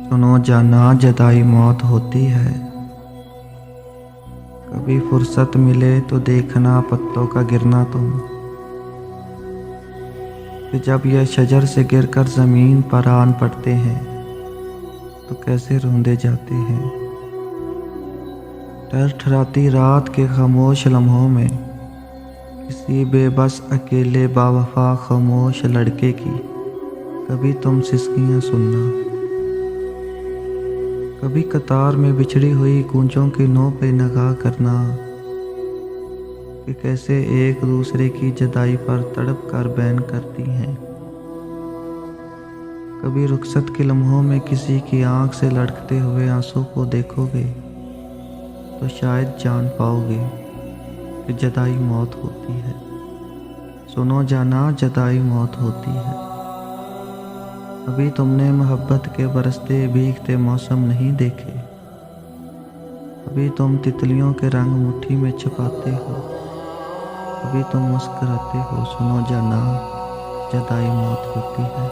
सुनो जाना, जदाई मौत होती है। कभी फुर्सत मिले तो देखना पत्तों का गिरना तुम, कि जब यह शजर से गिरकर ज़मीन पर आन पड़ते हैं तो कैसे रूंधे जाते हैं। ठहराती रात के खामोश लम्हों में किसी बेबस अकेले बावफा खामोश लड़के की कभी तुम सिसकियाँ सुनना। कभी कतार में बिछड़ी हुई कूंजों की नों पे निगाह करना, कि कैसे एक दूसरे की जुदाई पर तड़प कर बैन करती हैं। कभी रुखसत के लम्हों में किसी की आंख से लड़खते हुए आंसू को देखोगे तो शायद जान पाओगे कि जुदाई मौत होती है। सुनो जाना, जुदाई मौत होती है। अभी तुमने मोहब्बत के बरसते भीगते मौसम नहीं देखे। अभी तुम तितलियों के रंग मुट्ठी में छुपाते हो। अभी तुम मुस्कुराते हो। सुनो जाना, जुदाई मौत होती है।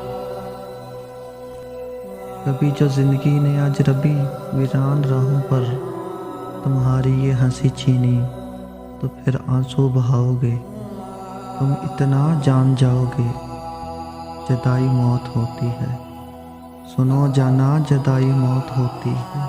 कभी जो जिंदगी ने अजरबी वीरान राहों पर तुम्हारी ये हंसी छीनी तो फिर आंसू बहाओगे। तुम इतना जान जाओगे जुदाई मौत होती है। सुनो जाना, जुदाई मौत होती है।